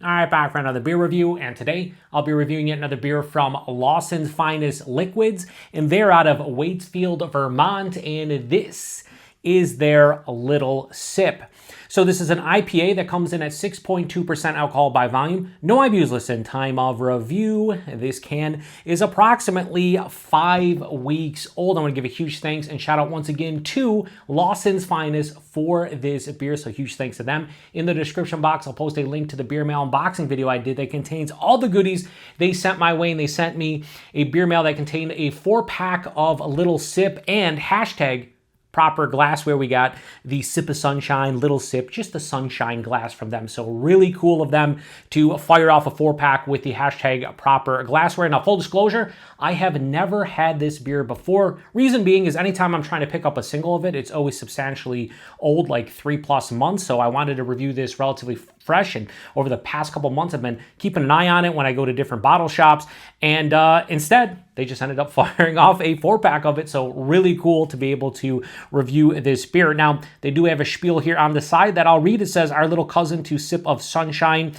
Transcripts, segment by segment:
All right, back for another beer review, and today I'll be reviewing yet another beer from Lawson's Finest Liquids, and they're out of Waitsfield, Vermont, and this is their Little Sip. So this is an IPA that comes in at 6.2% alcohol by volume. No IBUs listed. Time of review. This can is approximately 5 weeks old. I want to give a huge thanks and shout out once again to Lawson's Finest for this beer. So huge thanks to them. In the description box, I'll post a link to the beer mail unboxing video I did that contains all the goodies they sent my way, and they sent me a beer mail that contained a 4-pack of Little Sip and hashtag proper glassware. We got the Sip of Sunshine Little Sip, just the sunshine glass from them. So really cool of them to fire off a 4-pack with the hashtag proper glassware. Now, full disclosure, I have never had this beer before. Reason being is anytime I'm trying to pick up a single of it, it's always substantially old, like 3+ months. So I wanted to review this relatively fresh, and over the past couple months I've been keeping an eye on it when I go to different bottle shops, and instead they just ended up firing off a 4-pack of it. So really cool to be able to review this beer. Now, they do have a spiel here on the side that I'll read. It says, our little cousin to Sip of Sunshine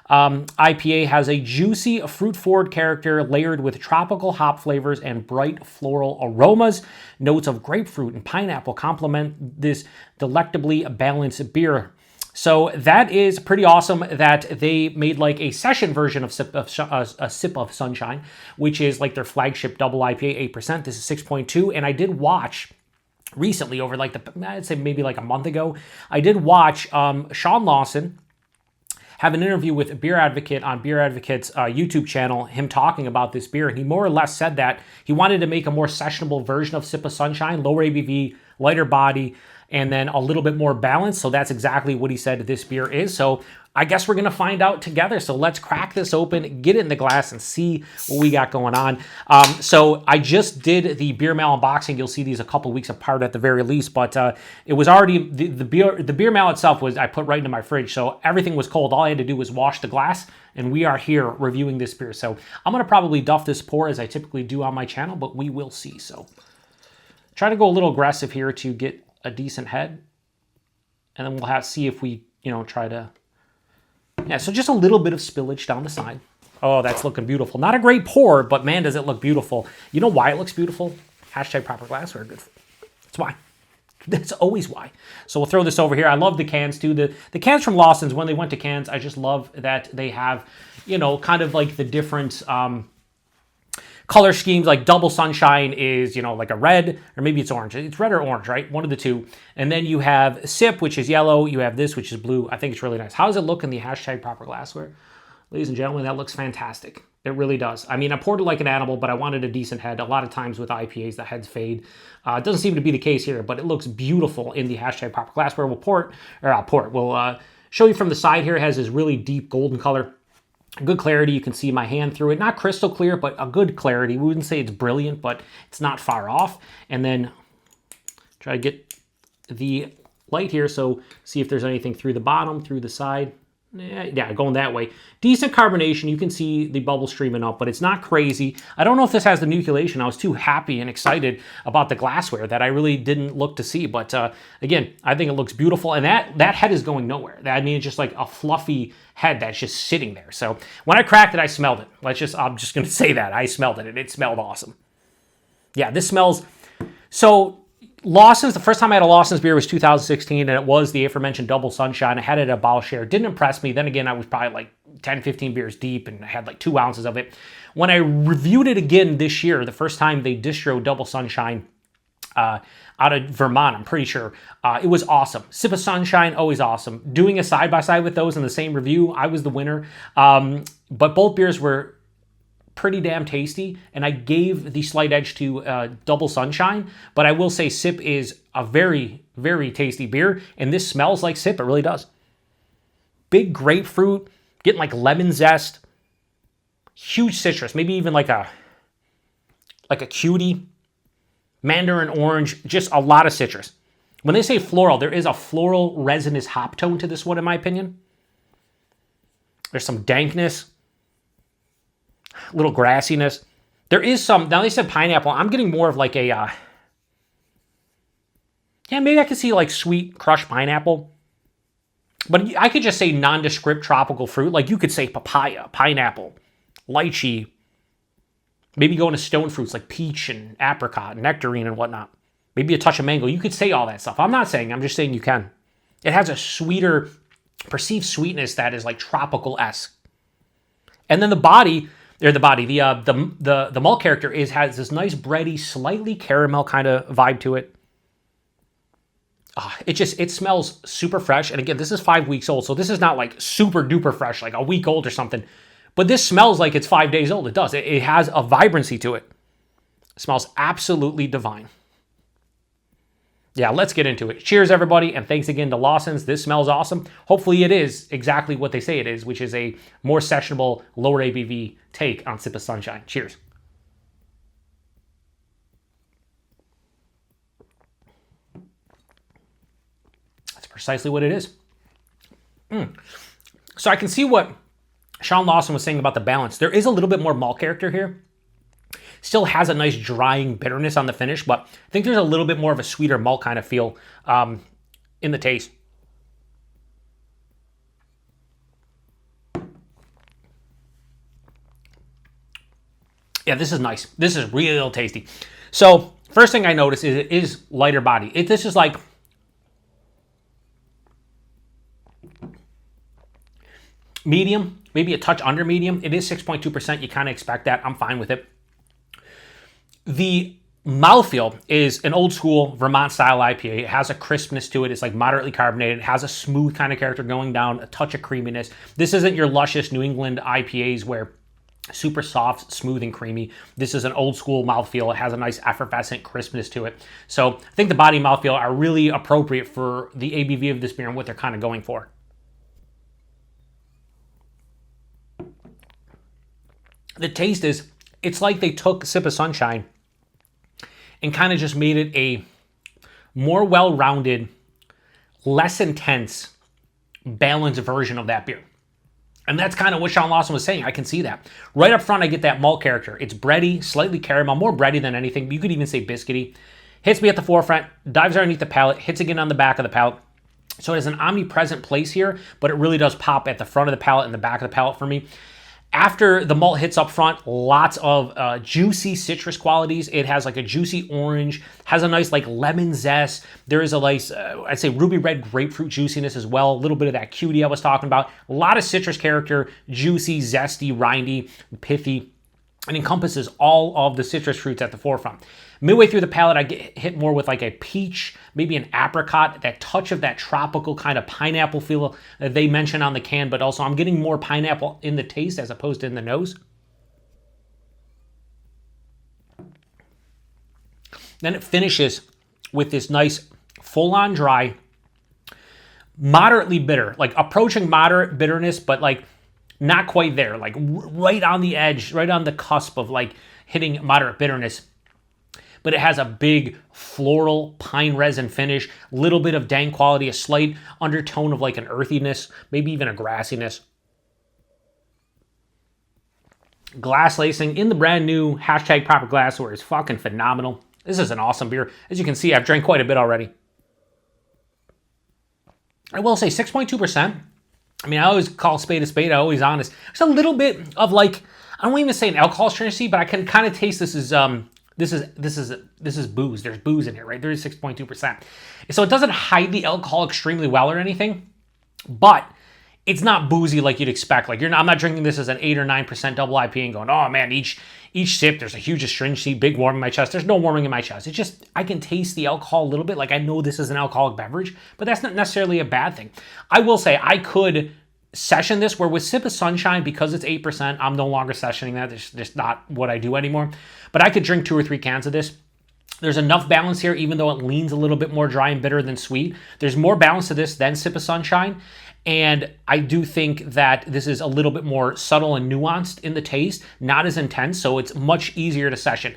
IPA has a juicy, fruit-forward character layered with tropical hop flavors and bright floral aromas. Notes of grapefruit and pineapple complement this delectably balanced beer. So that is pretty awesome that they made like a session version of Sip of Sunshine, which is like their flagship double IPA, 8%. This is 6.2, and I did watch recently, over like I'd say maybe like a month ago, I did watch Sean Lawson have an interview with Beer Advocate on Beer Advocate's YouTube channel, him talking about this beer, and he more or less said that he wanted to make a more sessionable version of Sip of Sunshine, lower ABV, lighter body, and then a little bit more balanced. So that's exactly what he said this beer is. So I guess we're going to find out together. So let's crack this open, get it in the glass, and see what we got going on. So I just did the beer mail unboxing. You'll see these a couple weeks apart at the very least, but it was already, the beer mail itself was, I put right into my fridge. So everything was cold. All I had to do was wash the glass, and we are here reviewing this beer. So I'm going to probably duff this pour as I typically do on my channel, but we will see. So try to go a little aggressive here to get a decent head, and then we'll have see if we, try to, yeah, so just a little bit of spillage down the side. Oh, that's looking beautiful. Not a great pour, but man, does it look beautiful. You know why it looks beautiful? Hashtag proper glassware. Good. That's why. That's always why. So we'll throw this over here. I love the cans too. The cans from Lawson's, when they went to cans, I just love that they have, kind of like the different color schemes. Like Double Sunshine is, like a red, or maybe it's orange. It's red or orange, right? One of the two. And then you have Sip, which is yellow. You have this, which is blue. I think it's really nice. How does it look in the hashtag proper glassware? Ladies and gentlemen, that looks fantastic. It really does. I mean, I poured it like an animal, but I wanted a decent head. A lot of times with IPAs, the heads fade. It doesn't seem to be the case here, but it looks beautiful in the hashtag proper glassware. We'll show you from the side here. It has this really deep golden color. Good clarity. You can see my hand through it. Not crystal clear, but a good clarity. We wouldn't say it's brilliant, but it's not far off. And then try to get the light here, so see if there's anything through the bottom, through the side. Yeah, going that way. Decent carbonation. You can see the bubble streaming up, but it's not crazy. I don't know if this has the nucleation. I was too happy and excited about the glassware that I really didn't look to see. But again, I think it looks beautiful, and that head is going nowhere. I mean, it's just like a fluffy head that's just sitting there. So when I cracked it, I smelled it. I'm just going to say that. I smelled it, and it smelled awesome. Yeah, this smells... So Lawson's, the first time I had a Lawson's beer was 2016, and it was the aforementioned Double Sunshine. I had it at a bottle share. It didn't impress me. Then again, I was probably like 10, 15 beers deep, and I had like 2 ounces of it. When I reviewed it again this year, the first time they distro Double Sunshine out of Vermont, I'm pretty sure, it was awesome. Sip of Sunshine, always awesome. Doing a side-by-side with those in the same review, I was the winner. But both beers were pretty damn tasty, and I gave the slight edge to Double Sunshine, but I will say Sip is a very, very tasty beer, and this smells like Sip. It really does. Big grapefruit, getting like lemon zest, huge citrus, maybe even like a cutie, mandarin orange, just a lot of citrus. When they say floral, there is a floral resinous hop tone to this one, in my opinion. There's some dankness, little grassiness. There is some, now they said pineapple, I'm getting more of like a, yeah, maybe I could see like sweet crushed pineapple. But I could just say nondescript tropical fruit. Like you could say papaya, pineapple, lychee, maybe go into stone fruits like peach and apricot, and nectarine and whatnot. Maybe a touch of mango. You could say all that stuff. I'm not saying, I'm just saying you can. It has a sweeter, perceived sweetness that is like tropical-esque. And then the malt character has this nice bready, slightly caramel kind of vibe to it. It smells super fresh. And again, this is 5 weeks old, so this is not like super duper fresh, like a week old or something. But this smells like it's 5 days old. It does. It has a vibrancy to it. It smells absolutely divine. Yeah, let's get into it. Cheers, everybody, and thanks again to Lawson's. This smells awesome. Hopefully it is exactly what they say it is, which is a more sessionable, lower ABV take on Sip of Sunshine. Cheers. That's precisely what it is. So I can see what Sean Lawson was saying about the balance. There is a little bit more malt character here. Still has a nice drying bitterness on the finish, but I think there's a little bit more of a sweeter malt kind of feel in the taste. Yeah, this is nice. This is real tasty. So first thing I notice is it is lighter body. This is like medium, maybe a touch under medium. It is 6.2%. You kind of expect that. I'm fine with it. The mouthfeel is an old school Vermont style IPA. It has a crispness to it. It's like moderately carbonated. It has a smooth kind of character going down, a touch of creaminess. This isn't your luscious New England IPAs where super soft, smooth, and creamy. This is an old school mouthfeel. It has a nice effervescent crispness to it. So I think the body and mouthfeel are really appropriate for the ABV of this beer and what they're kind of going for. The taste is, it's like they took Sip of Sunshine and kind of just made it a more well-rounded, less intense, balanced version of that beer. And that's kind of what Sean Lawson was saying. I can see that. Right up front, I get that malt character. It's bready, slightly caramel, more bready than anything. You could even say biscuity. Hits me at the forefront, dives underneath the palate, hits again on the back of the palate. So it has an omnipresent place here, but it really does pop at the front of the palate and the back of the palate for me. After the malt hits up front, lots of juicy citrus qualities. It has like a juicy orange, has a nice like lemon zest. There is a nice, I'd say ruby red grapefruit juiciness as well. A little bit of that cutie I was talking about. A lot of citrus character, juicy, zesty, rindy, pithy. It encompasses all of the citrus fruits at the forefront. Midway through the palate, I get hit more with like a peach, maybe an apricot, that touch of that tropical kind of pineapple feel that they mention on the can, but also I'm getting more pineapple in the taste as opposed to in the nose. Then it finishes with this nice full-on dry, moderately bitter, like approaching moderate bitterness, but like not quite there, like right on the edge, right on the cusp of like hitting moderate bitterness. But it has a big floral pine resin finish, little bit of dank quality, a slight undertone of like an earthiness, maybe even a grassiness. Glass lacing in the brand new #proper glassware is fucking phenomenal. This is an awesome beer. As you can see, I've drank quite a bit already. I will say 6.2%. I mean, I always call spade a spade. I'm always honest. There's a little bit of like, I don't even say an alcohol stringency, but I can kind of taste this is booze. There's booze in here, right? There is 6.2%. So it doesn't hide the alcohol extremely well or anything, but it's not boozy like you'd expect. Like I'm not drinking this as an 8 or 9% double IPA and going, oh man, each sip there's a huge astringency, big warming in my chest. There's no warming in my chest. It's just I can taste the alcohol a little bit. Like I know this is an alcoholic beverage, but that's not necessarily a bad thing. I will say I could session this where with Sip of Sunshine, because it's 8%, I'm no longer sessioning that. It's just not what I do anymore. But I could drink 2 or 3 cans of this. There's enough balance here, even though it leans a little bit more dry and bitter than sweet. There's more balance to this than Sip of Sunshine. And I do think that this is a little bit more subtle and nuanced in the taste, not as intense, so it's much easier to session.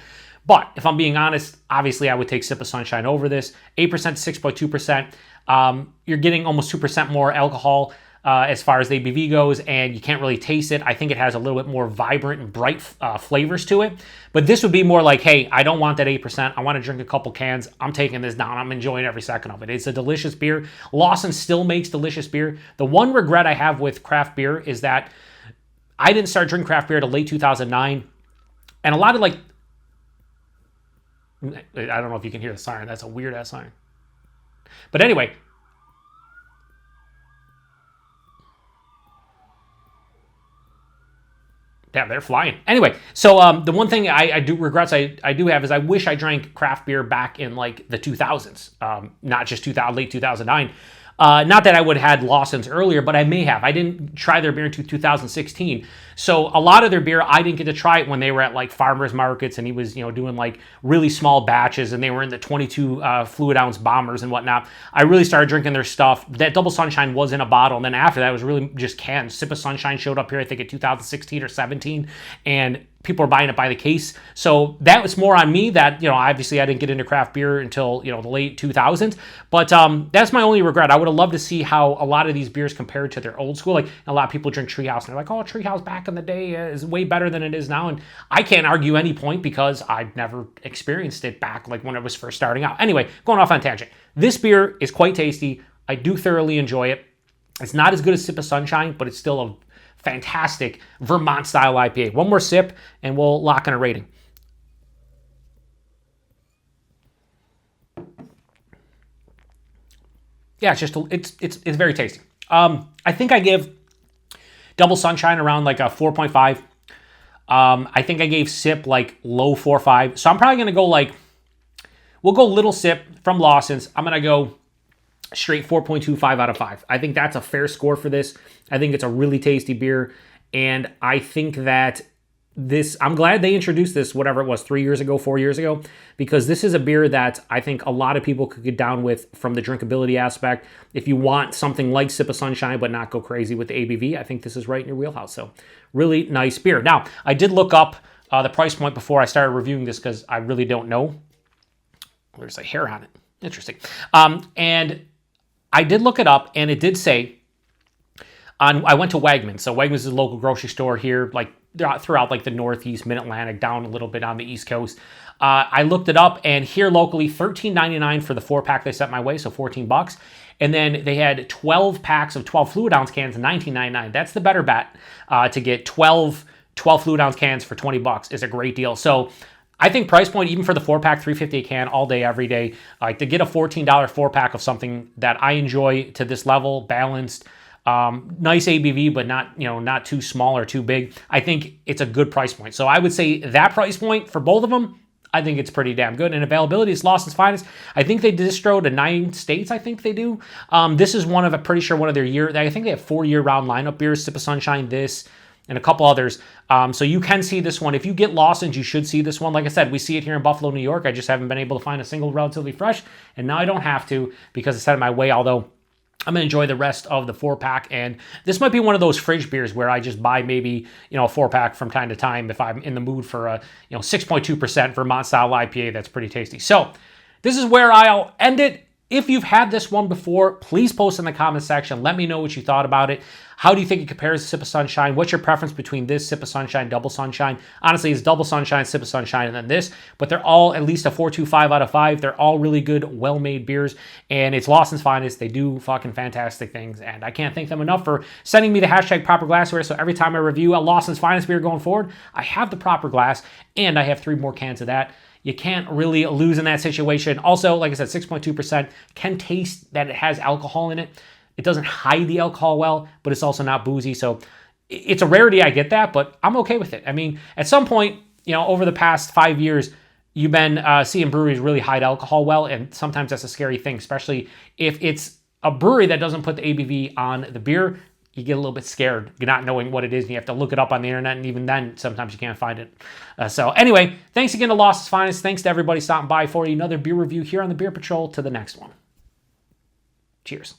But if I'm being honest, obviously I would take Sip of Sunshine over this. 8% to 6.2%. You're getting almost 2% more alcohol as far as the ABV goes, and you can't really taste it. I think it has a little bit more vibrant and bright flavors to it. But this would be more like, hey, I don't want that 8%. I want to drink a couple cans. I'm taking this down. I'm enjoying every second of it. It's a delicious beer. Lawson still makes delicious beer. The one regret I have with craft beer is that I didn't start drinking craft beer till late 2009. And a lot of I don't know if you can hear the siren. That's a weird-ass siren. But anyway, yeah, they're flying. Anyway, so the one thing I do regrets I do have is I wish I drank craft beer back in like the 2000s, not just late 2009. Not that I would have had Lawson's earlier, but I may have. I didn't try their beer until 2016. So a lot of their beer, I didn't get to try it when they were at like farmers markets and he was, doing like really small batches and they were in the 22 fluid ounce bombers and whatnot. I really started drinking their stuff. That Double Sunshine was in a bottle. And then after that, it was really just cans. Sip of Sunshine showed up here, I think in 2016 or 17. And people are buying it by the case. So that was more on me that, obviously I didn't get into craft beer until, the late 2000s. But that's my only regret. I would have loved to see how a lot of these beers compared to their old school. Like a lot of people drink Treehouse and they're like, oh, Treehouse back in the day is way better than it is now. And I can't argue any point because I've never experienced it back like when it was first starting out. Anyway, going off on a tangent. This beer is quite tasty. I do thoroughly enjoy it. It's not as good as Sip of Sunshine, but it's still a fantastic Vermont style IPA. One more sip and we'll lock in a rating. Yeah, it's very tasty. I think I give Double Sunshine around like a 4.5. I think I gave Sip like low 4.5. So I'm probably going to go we'll go little Sip from Lawson's. I'm going to go straight 4.25 out of 5. I think that's a fair score for this. I think it's a really tasty beer. And I think that I'm glad they introduced this, whatever it was, 4 years ago, because this is a beer that I think a lot of people could get down with from the drinkability aspect. If you want something like Sip of Sunshine, but not go crazy with the ABV, I think this is right in your wheelhouse. So really nice beer. Now, I did look up the price point before I started reviewing this because I really don't know. There's a hair on it. Interesting. And I did look it up, and it did say, I went to Wegmans. So Wegmans is a local grocery store here, like throughout like the Northeast, Mid-Atlantic, down a little bit on the East Coast. I looked it up, and here locally, $13.99 for the 4-pack they sent my way, so $14. And then they had 12 packs of 12 fluid ounce cans, $19.99. That's the better bet. To get 12 fluid ounce cans for $20 is a great deal. So I think price point, even for the 4-pack, $3.50 a can, all day, every day, to get a $14 4-pack of something that I enjoy to this level, balanced, nice ABV, but not too small or too big. I think it's a good price point. So I would say that price point for both of them, I think it's pretty damn good. And availability is Lawson's finest. I think they distro to 9 states. I think they do. This is one of their I think they have 4 year-round lineup beers. Sip of Sunshine, this, and a couple others. So you can see this one. If you get Lawson's, you should see this one. Like I said, we see it here in Buffalo, New York. I just haven't been able to find a single relatively fresh, and now I don't have to because it's out of my way, although I'm going to enjoy the rest of the 4-pack, and this might be one of those fridge beers where I just buy maybe, a 4-pack from time to time if I'm in the mood for a, 6.2% Vermont-style IPA that's pretty tasty. So this is where I'll end it. If you've had this one before, please post in the comment section. Let me know what you thought about it. How do you think it compares to Sip of Sunshine? What's your preference between this, Sip of Sunshine, Double Sunshine? Honestly, it's Double Sunshine, Sip of Sunshine, and then this. But they're all at least a 4.25 out of 5. They're all really good, well-made beers. And it's Lawson's finest. They do fucking fantastic things. And I can't thank them enough for sending me the hashtag proper glassware. So every time I review a Lawson's finest beer going forward, I have the proper glass. And I have 3 more cans of that. You can't really lose in that situation. Also, like I said, 6.2%, can taste that it has alcohol in it. It doesn't hide the alcohol well, but it's also not boozy. So it's a rarity, I get that, but I'm okay with it. I mean, at some point, over the past 5 years, you've been seeing breweries really hide alcohol well, and sometimes that's a scary thing, especially if it's a brewery that doesn't put the ABV on the beer. You get a little bit scared. You're not knowing what it is, and you have to look it up on the internet, and even then, sometimes you can't find it. So anyway, thanks again to Lawson's Finest. Thanks to everybody stopping by for another beer review here on the Beer Patrol. To the next one. Cheers.